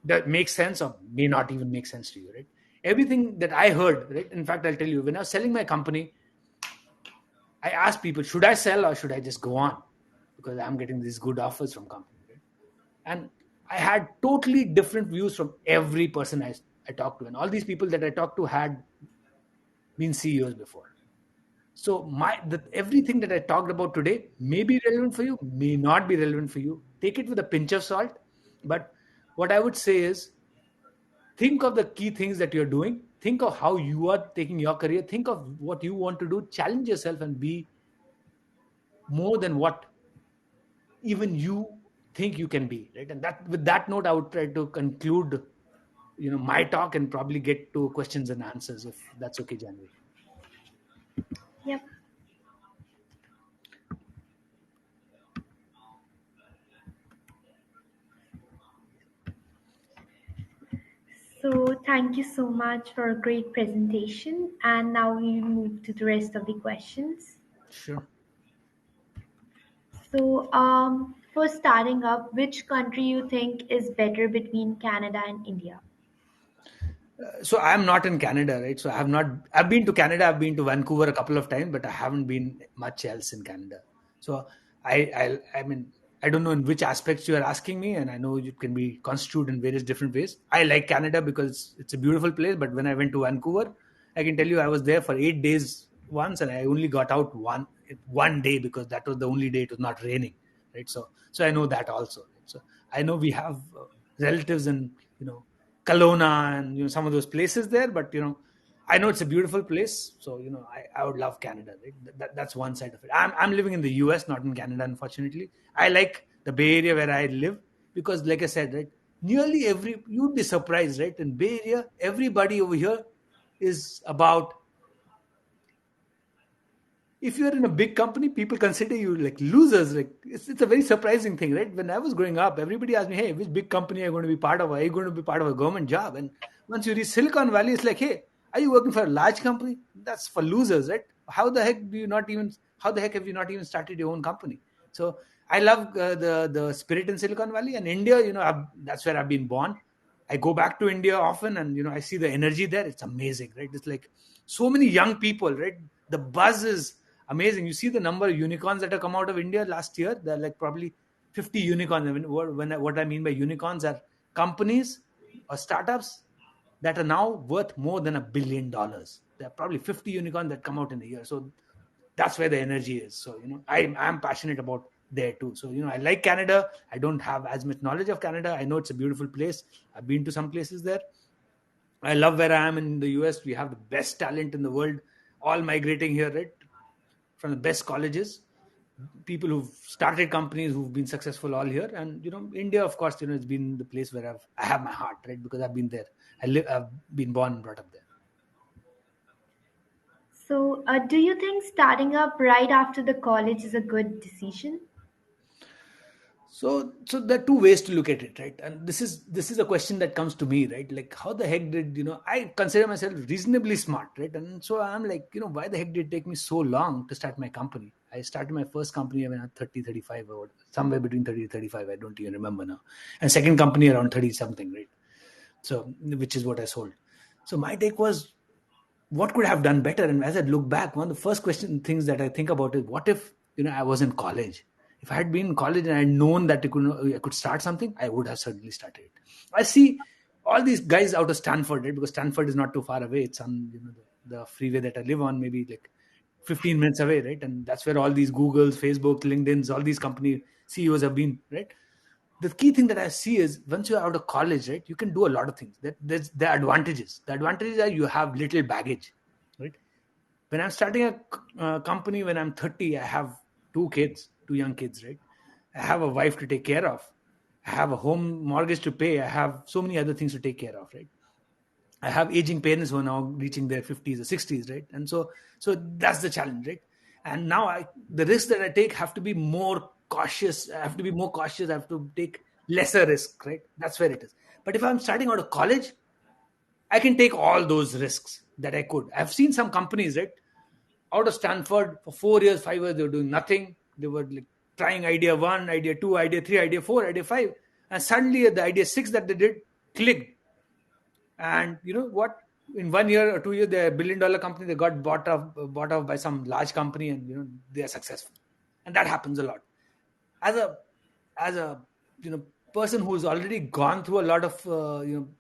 that makes sense or may not even make sense to you, right? Everything that I heard, right? In fact, I'll tell you, when I was selling my company, I asked people, should I sell or should I just go on? Because I'm getting these good offers from companies, right? And I had totally different views from every person I talked to. And all these people that I talked to had been CEOs before. So everything that I talked about today may be relevant for you, may not be relevant for you. Take it with a pinch of salt. But what I would say is, think of the key things that you're doing. Think of how you are taking your career. Think of what you want to do. Challenge yourself and be more than what even you think you can be, right? And that, with that note, I would try to conclude, my talk, and probably get to questions and answers, if that's okay, Janvi. Yep. So thank you so much for a great presentation. And now we move to the rest of the questions. Sure. So for starting up, which country you think is better between Canada and India? So I'm not in Canada, right? So I've been to Canada, I've been to Vancouver a couple of times, but I haven't been much else in Canada. So I mean, I don't know in which aspects you are asking me, and I know it can be construed in various different ways. I like Canada because it's a beautiful place, but when I went to Vancouver, I can tell you I was there for 8 days once, and I only got out one day because that was the only day it was not raining, right? So I know that also. Right? So I know we have relatives in Kelowna and some of those places there, but I know it's a beautiful place, so I would love Canada. Right? That's one side of it. I'm living in the US, not in Canada, unfortunately. I like the Bay Area where I live because, like I said, right, nearly you'd be surprised, right? In Bay Area, everybody over here is about, if you're in a big company, people consider you like losers. Like it's a very surprising thing, right? When I was growing up, everybody asked me, "Hey, which big company are you going to be part of? Are you going to be part of a government job?" And once you reach Silicon Valley, it's like, "Hey, are you working for a large company? That's for losers, right? How the heck have you not even started your own company?" So I love the spirit in Silicon Valley and India. That's where I've been born. I go back to India often, and I see the energy there. It's amazing, right? It's like so many young people, right? The buzz is amazing. You see the number of unicorns that have come out of India last year. There are like probably 50 unicorns. I mean, what I mean by unicorns are companies or startups that are now worth more than $1 billion. There are probably 50 unicorns that come out in a year. So that's where the energy is. So I'm passionate about there too. So I like Canada. I don't have as much knowledge of Canada. I know it's a beautiful place. I've been to some places there. I love where I am in the US. We have the best talent in the world, all migrating here, right? From the best colleges, people who've started companies who've been successful all here. And India, of course, it's been the place where I have my heart, right? Because I've been there. I've been born and brought up there. So do you think starting up right after the college is a good decision? So there are two ways to look at it, right? And this is a question that comes to me, right? Like, how the heck did I consider myself reasonably smart, right? And so I'm like, why the heck did it take me so long to start my company? I started my first company when I was 30, 35, or somewhere between 30 to 35. I don't even remember now. And second company around 30 something, right? So, which is what I sold. So my take was, what could I have done better? And as I look back, one of the first things that I think about is, what if I was in college? If I had been in college and I had known that I could start something, I would have certainly started it. I see all these guys out of Stanford, right? Because Stanford is not too far away. It's on the freeway that I live on, maybe like 15 minutes away, right? And that's where all these Googles, Facebook, LinkedIn's, all these company CEOs have been, right? The key thing that I see is, once you're out of college, right, you can do a lot of things. There are advantages. The advantages are you have little baggage, right? When I'm starting a company when I'm 30, I have two young kids, right? I have a wife to take care of. I have a home mortgage to pay. I have so many other things to take care of, right? I have aging parents who are now reaching their 50s or 60s, right? And so that's the challenge, right? And now the risks that I take have to be more cautious. I have to be more cautious. I have to take lesser risk, right? That's where it is. But if I'm starting out of college, I can take all those risks that I could. I've seen some companies, right, out of Stanford for 4 years, 5 years, they were doing nothing. They were like trying idea one, idea two, idea three, idea four, idea five. And suddenly the idea six that they did clicked. And you know what? In 1 year or 2 years, they're $1 billion company. They got bought off by some large company, and they are successful. And that happens a lot. As a person who's already gone through a lot of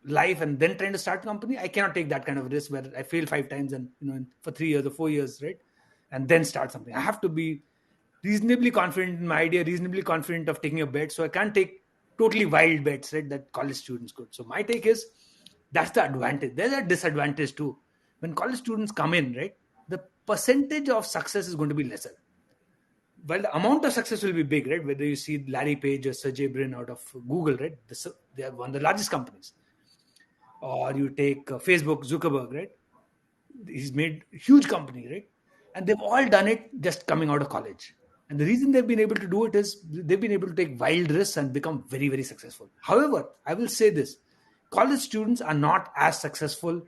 life and then trying to start company, I cannot take that kind of risk where I fail 5 times and for 3 years or 4 years, right? And then start something. I have to be reasonably confident in my idea, reasonably confident of taking a bet. So I can't take totally wild bets, right? That college students could. So my take is that's the advantage. There's a disadvantage too. When college students come in, right, the percentage of success is going to be lesser. Well, the amount of success will be big, right? Whether you see Larry Page or Sergey Brin out of Google, right? They are one of the largest companies. Or you take Facebook, Zuckerberg, right? He's made a huge company, right? And they've all done it just coming out of college. And the reason they've been able to do it is they've been able to take wild risks and become very, very successful. However, I will say this: college students are not as successful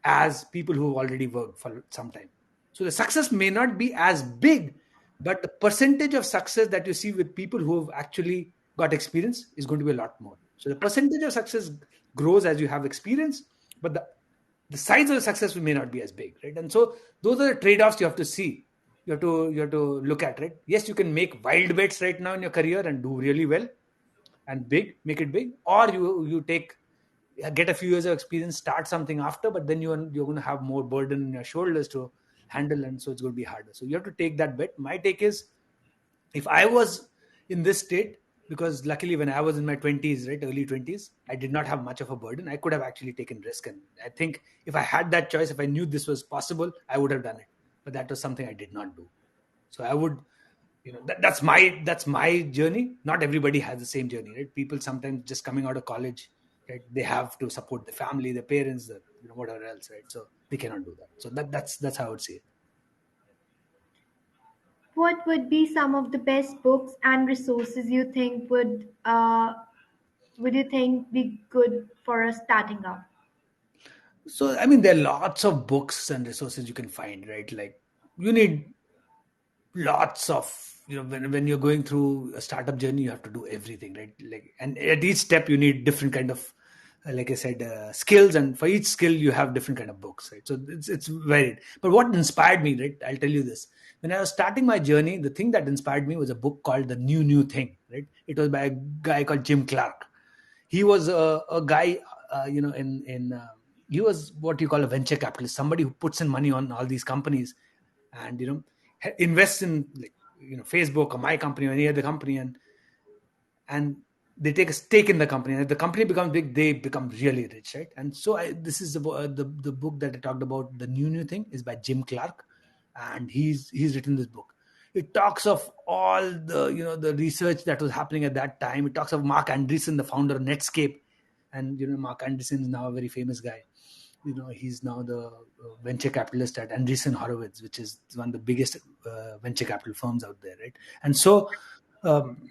as people who have already worked for some time. So the success may not be as big, but the percentage of success that you see with people who have actually got experience is going to be a lot more. So the percentage of success grows as you have experience, but the size of the success may not be as big, right? And so those are the trade-offs you have to see. You have to look at, right? Yes, you can make wild bets right now in your career and do really well and big, make it big, or you take get a few years of experience, start something after, but then you're going to have more burden on your shoulders to handle, and so it's going to be harder. So you have to take that bet. My take is, if I was in this state, because luckily when I was in my 20s, right, early 20s, I did not have much of a burden. I could have actually taken risk, and I think if I had that choice, if I knew this was possible, I would have done it. But that was something I did not do. So I would, that's my journey. Not everybody has the same journey, right? People sometimes just coming out of college, right, they have to support the family, the parents, the whatever else, right? So they cannot do that. So that's how I would see it. What would be some of the best books and resources you think would you think be good for us starting up? So I mean, there are lots of books and resources you can find, right? Like, you need lots of, when you're going through a startup journey, you have to do everything, right? Like, and at each step you need different kind of, like I said, skills, and for each skill you have different kind of books, right? So it's varied. But what inspired me, right, I'll tell you this: when I was starting my journey, the thing that inspired me was a book called The New Thing, right? It was by a guy called Jim Clark. He was a guy, he was what you call a venture capitalist, somebody who puts in money on all these companies, and invests in, like, Facebook or my company or any other company, and they take a stake in the company, and if the company becomes big, they become really rich, right? And so this is the book that I talked about. The New Thing is by Jim Clark, and he's written this book. It talks of all the research that was happening at that time. It talks of Mark Andreessen, the founder of Netscape, and Mark Andreessen is now a very famous guy. He's now the venture capitalist at Andreessen Horowitz, which is one of the biggest venture capital firms out there, right? And so um,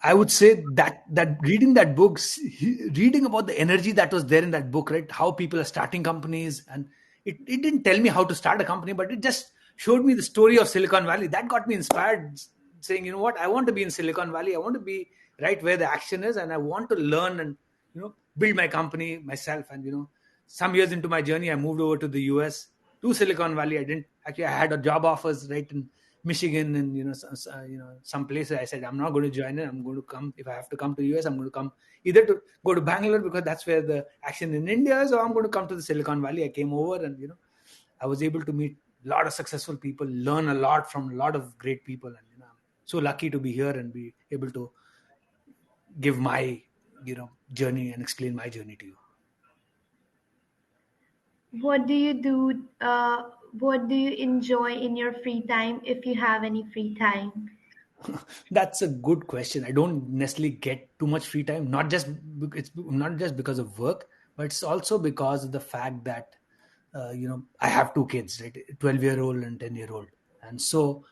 I would say that reading that book, reading about the energy that was there in that book, right? How people are starting companies, and it didn't tell me how to start a company, but it just showed me the story of Silicon Valley. That got me inspired, saying, you know what, I want to be in Silicon Valley. I want to be right where the action is, and I want to learn and build my company myself. And some years into my journey, I moved over to the US, to Silicon Valley. I didn't actually. I had a job offers right in Michigan, and some places. I said, I'm not going to join it. I'm going to come. If I have to come to US, I'm going to come either to go to Bangalore, because that's where the action in India is, or I'm going to come to the Silicon Valley. I came over, and I was able to meet a lot of successful people, learn a lot from a lot of great people, and I'm so lucky to be here and be able to give my journey and explain my journey to you. What do you do? What do you enjoy in your free time if you have any free time? That's a good question. I don't necessarily get too much free time. It's not just because of work, but it's also because of the fact that I have two kids, right? 12-year-old and 10-year-old, and so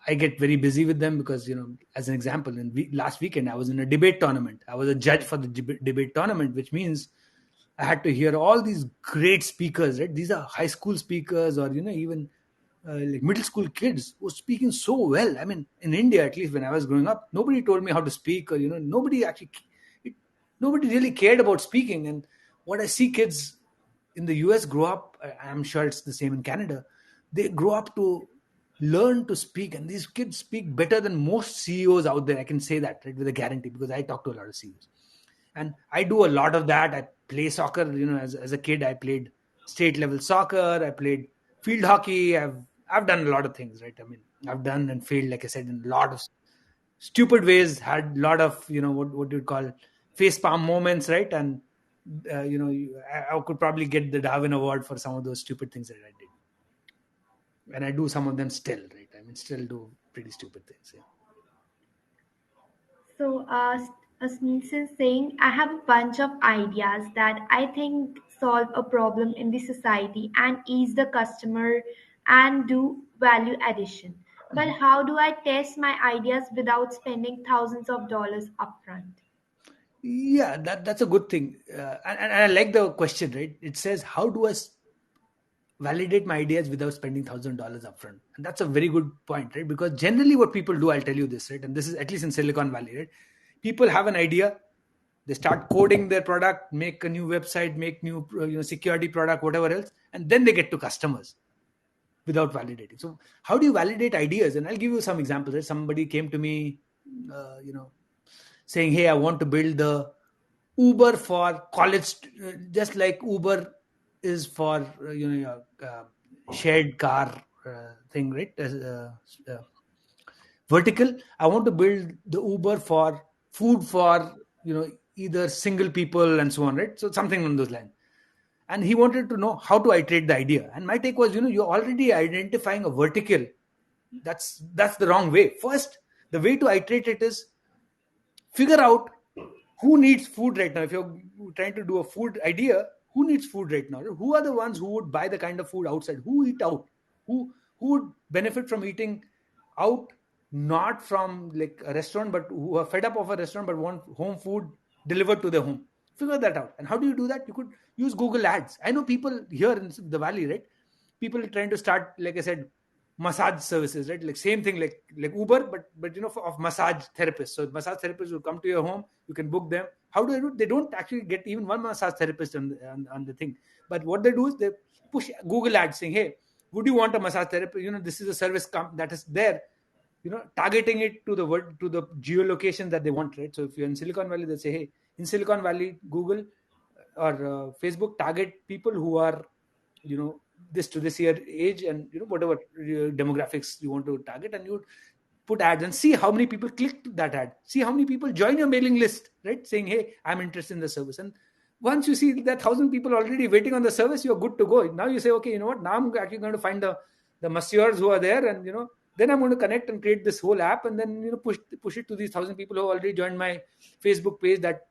I get very busy with them because as an example, last weekend I was in a debate tournament. I was a judge for the debate tournament, which means I had to hear all these great speakers, right? These are high school speakers, or even like middle school kids who were speaking so well. I mean, in India, at least when I was growing up, nobody told me how to speak, or nobody actually, it, nobody really cared about speaking. And what I see kids in the US grow up, I'm sure it's the same in Canada. They grow up to learn to speak, and these kids speak better than most CEOs out there. I can say that, right, with a guarantee, because I talk to a lot of CEOs, and I do a lot of that. I play soccer. As a kid, I played state level soccer. I played field hockey. I've done a lot of things, right? I mean, I've done and failed, like I said, in a lot of stupid ways. Had a lot of what you'd call face palm moments, right? And I could probably get the Darwin Award for some of those stupid things that I did, and I do some of them still, right? I mean, still do pretty stupid things. Yeah. So, Sneaks is saying, I have a bunch of ideas that I think solve a problem in the society and ease the customer and do value addition. But how do I test my ideas without spending thousands of dollars upfront? Yeah, that's a good thing, and I like the question. Right, it says, "How do I validate my ideas without spending $1,000 upfront?" And that's a very good point, right? Because generally, what people do, I'll tell you this, right, and this is at least in Silicon Valley, right? People have an idea, they start coding their product, make a new website, make new security product, whatever else, and then they get to customers without validating. So, how do you validate ideas? And I'll give you some examples. Right? Somebody came to me, uh, you know, saying, "Hey, I want to build the Uber for college, just like Uber is for shared car thing, right? Uh, Vertical. I want to build the Uber for food for either single people and so on, right? So something on those lines." And he wanted to know how to iterate the idea. And my take was, you're already identifying a vertical. That's the wrong way. First, the way to iterate it is figure out who needs food right now. If you're trying to do a food idea, who needs food right now? Who are the ones who would buy the kind of food outside? Who eat out? Who would benefit from eating out, not from like a restaurant, but who are fed up of a restaurant but want home food delivered to their home? Figure that out. And how do you do that? You could use Google Ads. I know people here in the valley, right? People are trying to start, like I said, massage services, right? Like same thing, like Uber, but of massage therapists. So massage therapists will come to your home. You can book them. How do they do? They don't actually get even one massage therapist on the thing. But what they do is they push Google Ads saying, "Hey, would you want a massage therapist? This is a service that is there." Targeting it to the word to the geolocation that they want, right? So if you're in Silicon Valley, they say, "Hey, in Silicon Valley, Google or Facebook target people who are this to this year age, and whatever demographics you want to target, and you put ads and see how many people click that ad, see how many people join your mailing list, right, saying, 'Hey, I'm interested in the service.'" And once you see that 1,000 people already waiting on the service, you're good to go. Now you say, "Okay, you know what, now I'm actually going to find the masseurs who are there, and then I'm going to connect and create this whole app, and then push it to these 1,000 people who already joined my Facebook page, that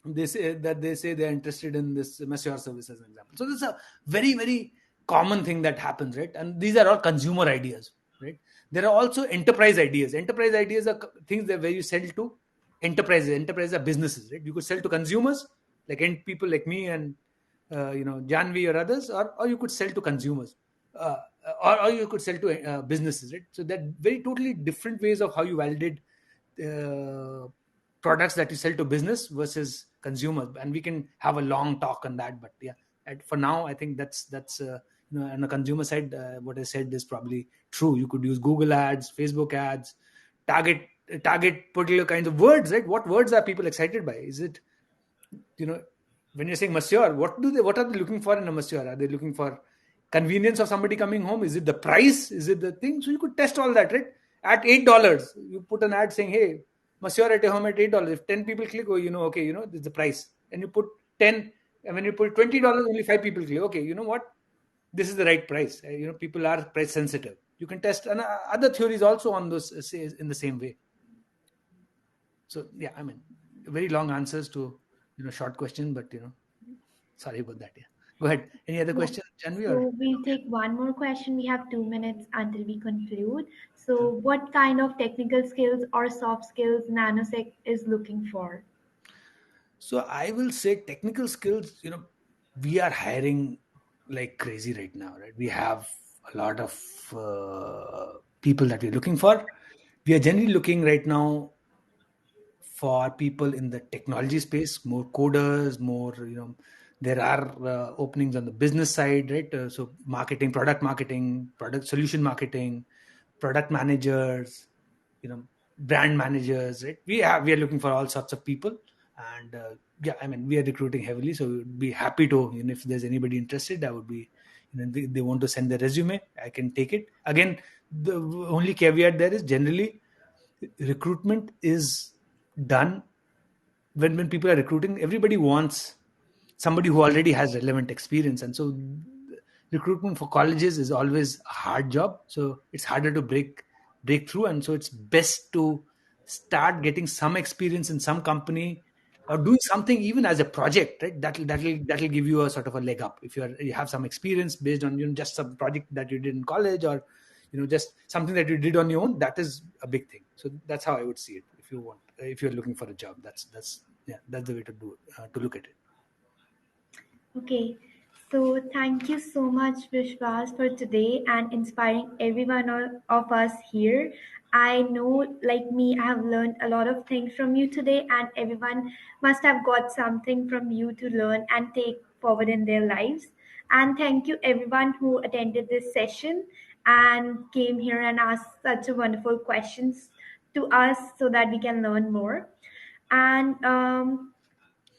they say they're interested in this masseur service," as an example. So this is a very, very common thing that happens, right? And these are all consumer ideas, right? There are also enterprise ideas. Enterprise ideas are things that where you sell to enterprises. Enterprises are businesses, right? You could sell to consumers, like end people like me and Janvi or others, or you could sell to consumers, uh, or you could sell to businesses, right? So that very totally different ways of how you validate uh, products that you sell to business versus consumers, and we can have a long talk on that. But yeah, for now, I think that's on the consumer side, what I said is probably true. You could use Google Ads, Facebook ads, target target particular kinds of words, right? What words are people excited by? Is it you know when you're saying masseur, what are they looking for in a masseur? Are they looking for convenience of somebody coming home? Is it the price? Is it the thing? So you could test all that, right? At $8, you put an ad saying, "Hey, masseur at your home at $8." If 10 people click, oh, okay, this is the price. And you put 10, and when you put $20, only 5 people click. Okay, you know what, this is the right price. People are price sensitive. You can test, and other theories also on those, say, in the same way. So yeah, I mean, very long answers to short question, but sorry about that. Yeah, go ahead. Any other Yeah. question, Janvi? Or So we'll take one more question. We have 2 minutes until we conclude. So, yeah. what kind of technical skills or soft skills Nanosec is looking for? So I will say technical skills. We are hiring like crazy right now, right? We have a lot of people that we're looking for. We are generally looking right now for people in the technology space, more coders, more, there are openings on the business side, right? So marketing, product solution marketing, product managers, brand managers, right? We are looking for all sorts of people. And yeah, I mean, we are recruiting heavily, so we'd be happy to, if there's anybody interested, I would be, they want to send their resume, I can take it. Again, the only caveat there is, generally recruitment is done when people are recruiting, everybody wants somebody who already has relevant experience. And so recruitment for colleges is always a hard job, so it's harder to break through. And so it's best to start getting some experience in some company, or doing something even as a project, right? That'll give you a sort of a leg up, if you have some experience based on, just some project that you did in college, or just something that you did on your own. That is a big thing. So that's how I would see it. If you're looking for a job, that's yeah, that's the way to do it, to look at it. Okay, so thank you so much, Vishwas, for today and inspiring everyone of us here. I know, like me, I have learned a lot of things from you today, and everyone must have got something from you to learn and take forward in their lives. And thank you, everyone who attended this session and came here and asked such a wonderful questions to us so that we can learn more. And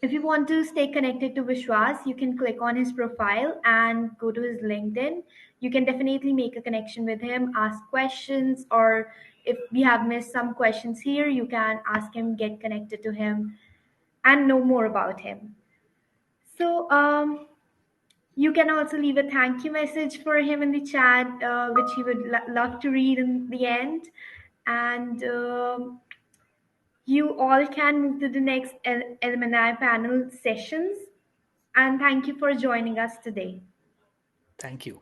if you want to stay connected to Vishwas, you can click on his profile and go to his LinkedIn. You can definitely make a connection with him, ask questions, or if we have missed some questions here, you can ask him, get connected to him, and know more about him. So, you can also leave a thank you message for him in the chat, which he would love to read in the end. And you all can move to the next alumni panel sessions. And thank you for joining us today. Thank you.